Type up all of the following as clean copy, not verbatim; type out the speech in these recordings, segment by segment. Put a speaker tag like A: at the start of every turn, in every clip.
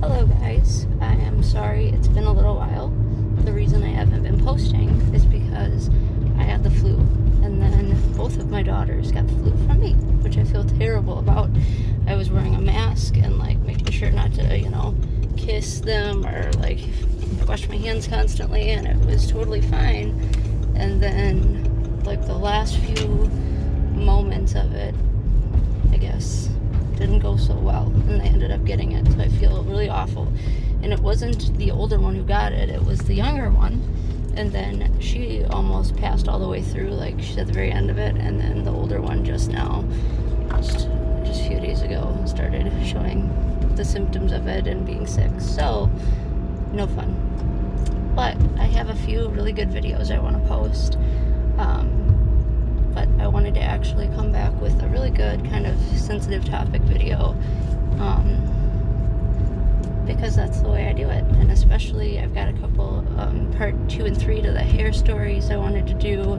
A: Hello guys, I am sorry it's been a little while. The reason I haven't been posting is because I had the flu, and then both of my daughters got the flu from me, which I feel terrible about. I was wearing a mask and making sure not to, kiss them or wash my hands constantly, and it was totally fine. And then the last few moments of it, I guess, didn't go so well, and they ended up getting it, so I feel really awful. And it wasn't the older one who got it, it was the younger one, and then she almost passed all the way through, she's at the very end of it, and then the older one just a few days ago started showing the symptoms of it and being sick, so no fun. But I have a few really good videos I want to post, but I wanted to actually come back with a really good kind of sensitive topic video, because that's the way I do it. And especially I've got a couple part 2 and 3 to the hair stories I wanted to do,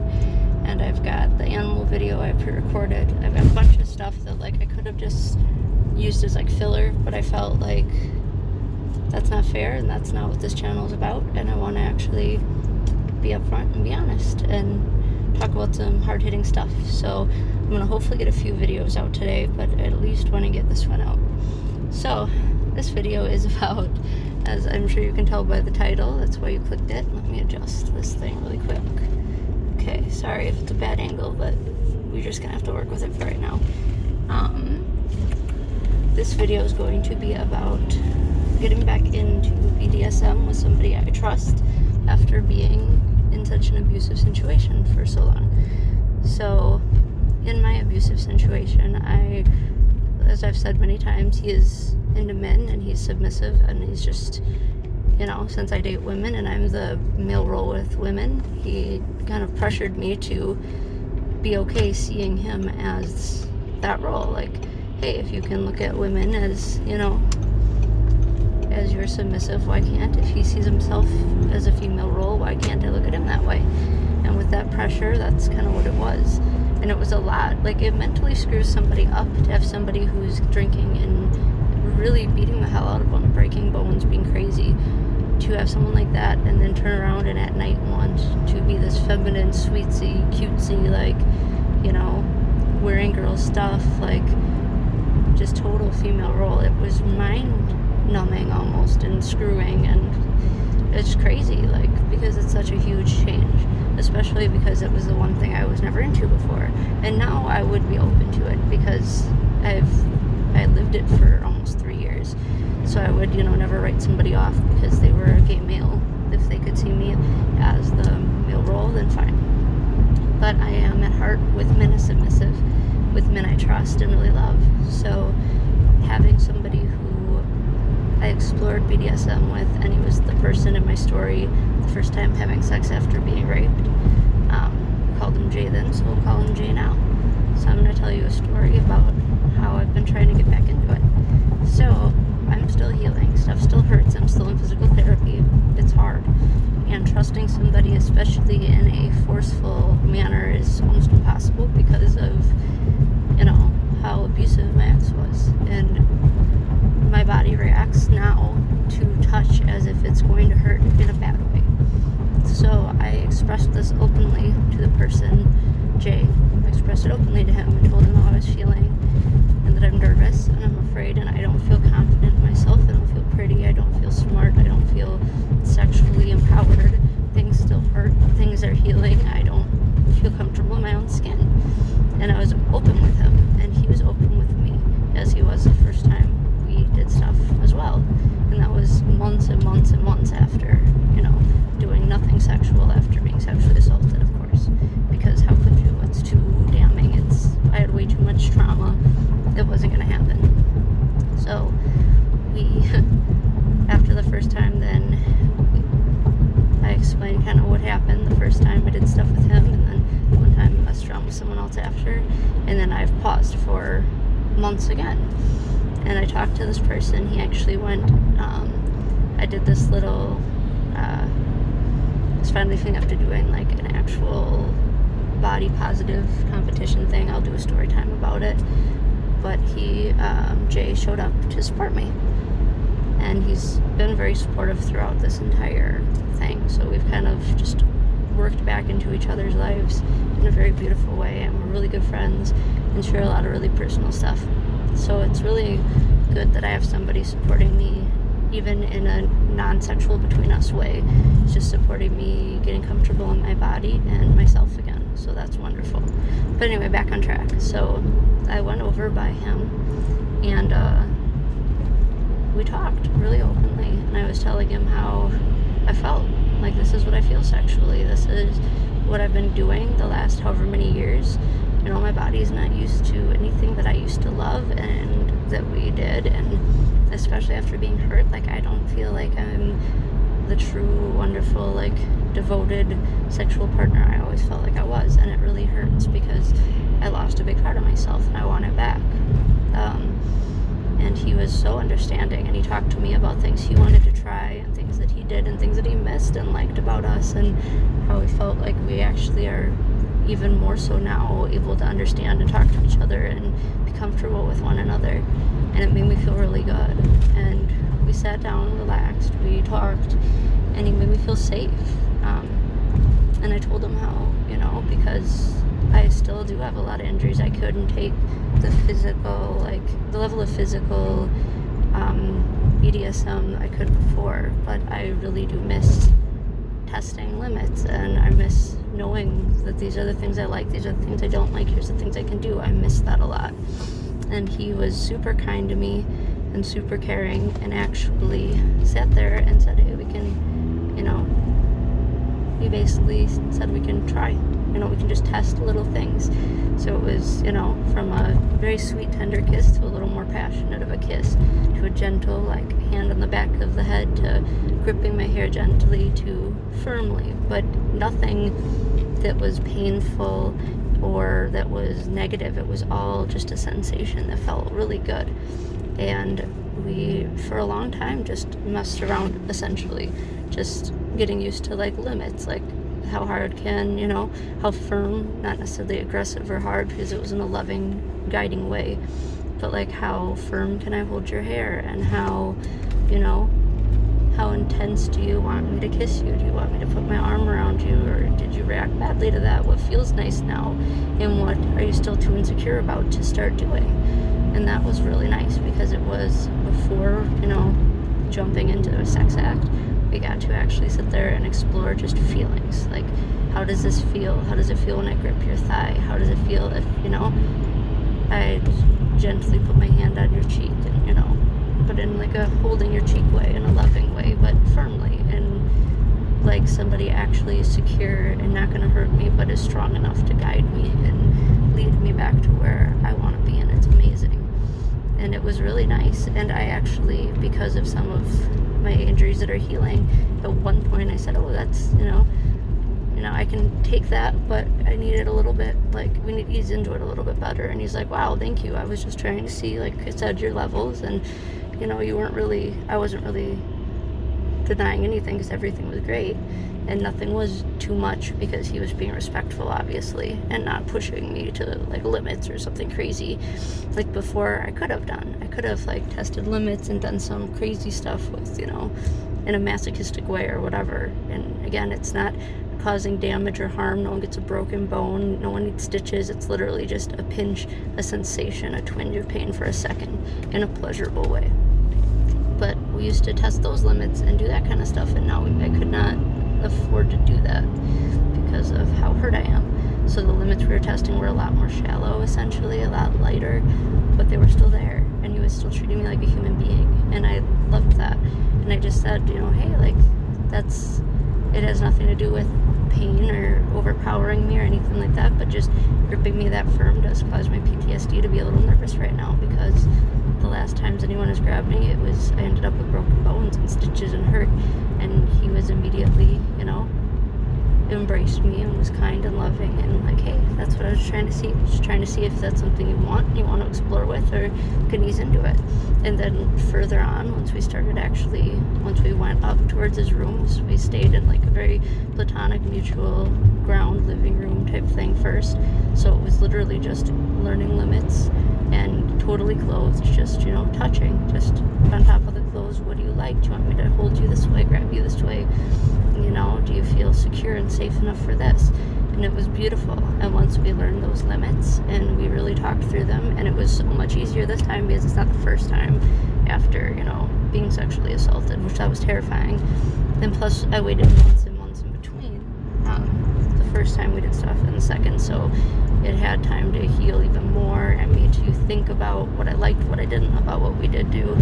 A: and I've got the animal video I pre-recorded. I've got a bunch of stuff that I could have just used as filler, but I felt like that's not fair and that's not what this channel is about, and I want to actually be upfront and be honest and talk about some hard-hitting stuff. So I'm going to hopefully get a few videos out today, but I at least want to get this one out. So this video is about, as I'm sure you can tell by the title, that's why you clicked it. Let me adjust this thing really quick. Okay, sorry if it's a bad angle, but we're just going to have to work with it for right now. This video is going to be about getting back into BDSM with somebody I trust after being in such an abusive situation for so long. So in my abusive situation, as I've said many times, he is into men and he's submissive, and he's just, since I date women and I'm the male role with women, he kind of pressured me to be okay seeing him as that role. Hey, if you can look at women as, as you're submissive, why can't, if he sees himself as a female role, why can't I look at him that way? And with that pressure, that's kind of what it was. And it was a lot. It mentally screws somebody up to have somebody who's drinking and really beating the hell out of them, breaking bones, being crazy, to have someone like that and then turn around and at night want to be this feminine, sweetsy, cutesy, wearing girl stuff, just total female role. It was mind-numbing almost, and screwing, and it's crazy, because it's such a huge change, especially because it was the one thing I was never into before. And now I would be open to it because I lived it for almost 3 years. So I would, never write somebody off because they were a gay male. If they could see me as the male role, then fine. But I am at heart with men as submissive, with men I trust and really love. So having somebody who I explored BDSM with, and he was the person in my story the first time having sex after being raped. We called him Jay then, so we'll call him Jay now. So I'm going to tell you a story about how I've been trying to get back into it. So I'm still healing. Stuff still hurts. I'm still in physical therapy. It's hard. And trusting somebody, especially in a forceful manner, is almost impossible because of, how abusive my ex was. And my body reacts now to touch as if it's going to hurt in a bad way. So I expressed this openly to the person, Jay. I expressed it openly to him and told him how I was feeling, and that I'm nervous and I'm afraid and I don't feel confident in myself. I don't feel pretty. I don't feel smart. I don't feel sexually empowered. Things still hurt. Things are healing. I don't feel comfortable in my own skin. And I was open with him, and he was open with me, as he was the first time we did stuff as well. And that was months and months and months after, doing nothing sexual after being sexually assaulted, of course. Because how could you? It's too damning. I had way too much trauma. It wasn't going to happen. So after the first time, then I explained kind of what happened the first time I did stuff with him, and then one time I messed around with someone else after, and then I've paused for months again. And I talked to this person. He actually went, I did this little, I was finally feeling up to doing an actual body positive competition thing. I'll do a story time about it. But Jay showed up to support me. and he's been very supportive throughout this entire thing. So we've kind of just worked back into each other's lives in a very beautiful way, and we're really good friends and share a lot of really personal stuff. So it's really good that I have somebody supporting me, even in a non-sexual between us way. It's just supporting me getting comfortable in my body and myself again. So that's wonderful. But anyway, back on track. So I went over by him, and we talked really openly, and I was telling him how I felt. Like, this is what I feel sexually. This is what I've been doing the last however many years. You know, my body's not used to anything that I used to love and that we did, and especially after being hurt, like, I don't feel like I'm the true, wonderful, like, devoted sexual partner I always felt like I was, and it really hurts because I lost a big part of myself and I want it back. And he was so understanding, and he talked to me about things he wanted to try and things that he did and things that he missed and liked about us, and how we felt like we actually are even more so now able to understand and talk to each other and be comfortable with one another. And it made me feel really good. And we sat down, relaxed, we talked, and he made me feel safe. And I told him how, you know, because I still do have a lot of injuries. I couldn't take the physical, like, the level of physical BDSM I could before, but I really do miss testing limits, and I miss knowing that these are the things I like, these are the things I don't like, here's the things I can do. I miss that a lot. And he was super kind to me and super caring, and actually sat there and said, hey, we can, you know, he basically said we can try, you know, we can just test little things. So it was, you know, from a very sweet, tender kiss to a little more passionate of a kiss, to a gentle, like, hand on the back of the head, to gripping my hair gently, to firmly, but nothing that was painful or that was negative. It was all just a sensation that felt really good. And we, for a long time, just messed around, essentially, just getting used to, like, limits, like, how hard can, you know, how firm, not necessarily aggressive or hard, because it was in a loving, guiding way, but, like, how firm can I hold your hair, and how, you know, how intense do you want me to kiss you? Do you want me to put my arm around you, or did you react badly to that? What feels nice now, and what are you still too insecure about to start doing? And that was really nice, because it was before, you know, jumping into a sex act. We got to actually sit there and explore just feelings. Like, how does this feel? How does it feel when I grip your thigh? How does it feel if, you know, I gently put my hand on your cheek, and, you know, but in, like, a holding your cheek way, in a loving way, but firmly, and like somebody actually is secure and not going to hurt me, but is strong enough to guide me and lead me back to where I want to be, and it's amazing. And it was really nice. And I actually, because of some of my injuries that are healing, at one point I said, oh, that's, you know, I can take that, but I need it a little bit, like, we need to ease into it a little bit better. And he's like, wow, thank you. I was just trying to see, like I said, your levels, and, you know, I wasn't really denying anything, because everything was great, and nothing was too much, because he was being respectful, obviously, and not pushing me to, like, limits or something crazy like before I could have done. I could have, like, tested limits and done some crazy stuff with, you know, in a masochistic way or whatever. And again, it's not causing damage or harm. No one gets a broken bone. No one needs stitches. It's literally just a pinch, a sensation, a twinge of pain for a second, in a pleasurable way. But we used to test those limits and do that kind of stuff, and now I could not afford to do that because of how hurt I am. So the limits we were testing were a lot more shallow, essentially, a lot lighter, but they were still there, and he was still treating me like a human being, and I loved that. And I just said, you know, hey, like, it has nothing to do with pain or overpowering me or anything like that, but just gripping me that firm does cause my PTSD to be a little nervous right now, because the last times anyone has grabbed me, I ended up with broken bones and stitches and hurt. And he was immediately, you know, embraced me and was kind and loving, and like, hey, that's what I was trying to see. Just trying to see if that's something you want to explore with, or can ease into it. And then further on, once we went up towards his rooms, we stayed in, like, a very platonic, mutual ground living room type thing first. So it was literally just learning limits, and totally clothed, just, you know, touching, just on top of the clothes. What do you like? Do you want me to hold you this way, grab you this way? You know, do you feel secure and safe enough for this? And it was beautiful. And once we learned those limits and we really talked through them, and it was so much easier this time because it's not the first time after, you know, being sexually assaulted, which that was terrifying. And plus I waited months and months in between the first time we did stuff and the second, so it had time to heal even more and me to think about what I liked, what I didn't about what we did do,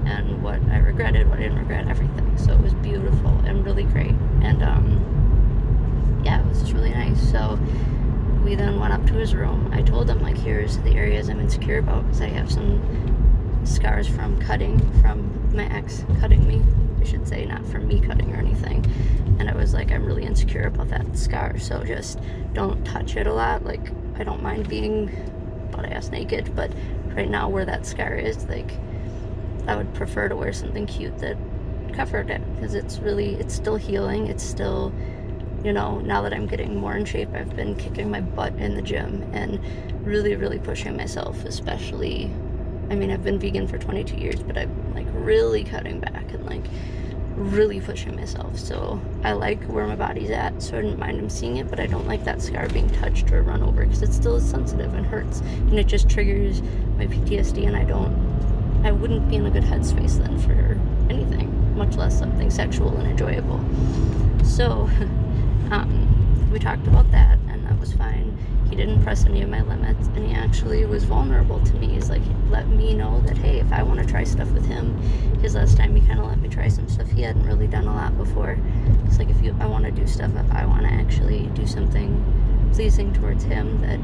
A: and what I regretted, what I didn't regret, everything. So it was beautiful and really great. And yeah, it was just really nice. So we then went up to his room. I told him, like, here's the areas I'm insecure about, because I have some scars from cutting, from my ex cutting me, I should say, not from me cutting or anything. And I was like, I'm really insecure about that scar, so just don't touch it a lot. Like, I don't mind being butt-ass naked, but right now where that scar is, like, I would prefer to wear something cute that covered it, because it's still healing. It's still, you know, now that I'm getting more in shape, I've been kicking my butt in the gym and really, really pushing myself, especially, I mean, I've been vegan for 22 years, but I'm, like, really cutting back and, like, really pushing myself. So I like where my body's at, so I didn't mind him seeing it, but I don't like that scar being touched or run over, because it still is sensitive and hurts, and it just triggers my PTSD, and I wouldn't be in a good headspace then for anything, much less something sexual and enjoyable. So we talked about that, and that was fine. He didn't press any of my limits, and he actually was vulnerable to me. He's like, let me know that, hey, if I want to try stuff with him, his last time he kind of let me try some stuff. He hadn't really done a lot before. It's like, I want to do stuff, if I want to actually do something pleasing towards him, that,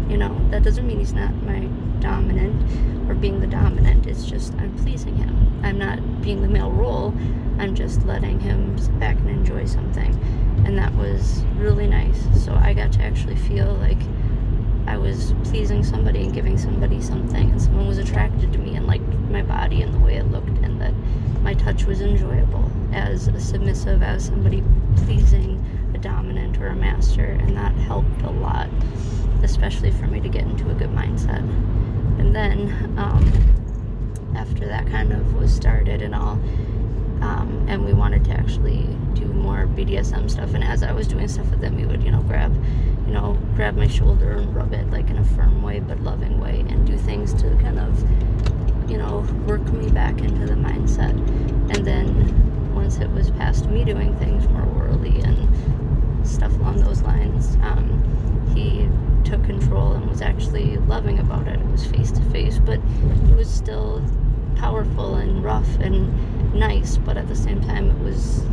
A: you know, that doesn't mean he's not my dominant or being the dominant. It's just I'm pleasing him. I'm not being the male role. I'm just letting him sit back and enjoy something. And that was really nice. So I got to actually feel like I was pleasing somebody and giving somebody something, and someone was attracted to me and liked my body and the way it looked, and that my touch was enjoyable as a submissive, as somebody pleasing a dominant or a master. And that helped a lot, especially for me to get into a good mindset. And then after that kind of was started and all, and we wanted to actually do more BDSM stuff, and as I was doing stuff with him, he would, grab my shoulder and rub it, like, in a firm way but loving way, and do things to kind of, work me back into the mindset. And then once it was past me doing things more orally and stuff along those lines, he took control and was actually loving about it. It was face to face, but it was still powerful and rough and nice, but at the same time it was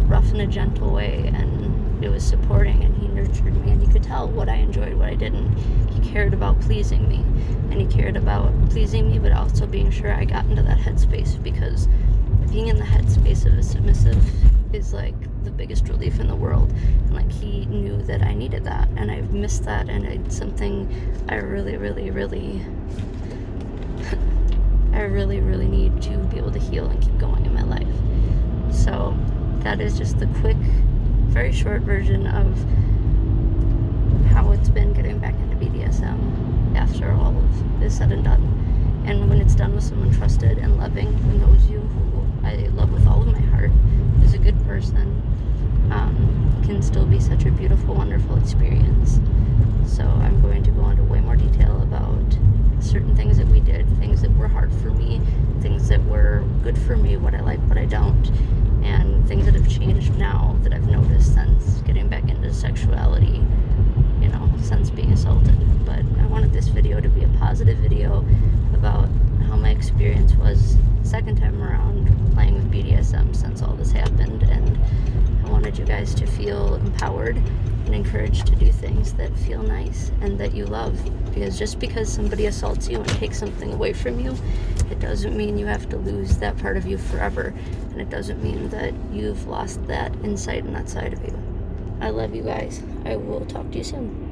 A: rough in a gentle way, and it was supporting, and he nurtured me, and he could tell what I enjoyed, what I didn't. He cared about pleasing me, and he cared about pleasing me but also being sure I got into that headspace, because being in the headspace of a submissive is like the biggest relief in the world. And like, he knew that I needed that, and I've missed that, and it's something I really, really, really I really, really need to be able to heal and keep going in my life. So that is just the quick, very short version of how it's been getting back into BDSM after all of is said and done. And when it's done with someone trusted and loving, who knows you, who I love with all of my heart, is a good person, can still be such a beautiful, wonderful experience. So I'm going to go into way more detail about certain things that we did, things that were hard for me, things that were good for me, what I like, what I don't, and things that have changed now that I've noticed since getting back into sexuality, since being assaulted. But I wanted this video to be a positive video about how my experience was second time around playing with BDSM since all this happened, and I wanted you guys to feel empowered and encouraged to do things that feel nice and that you love. Because just because somebody assaults you and takes something away from you, it doesn't mean you have to lose that part of you forever, and it doesn't mean that you've lost that insight and that side of you. I love you guys. I will talk to you soon.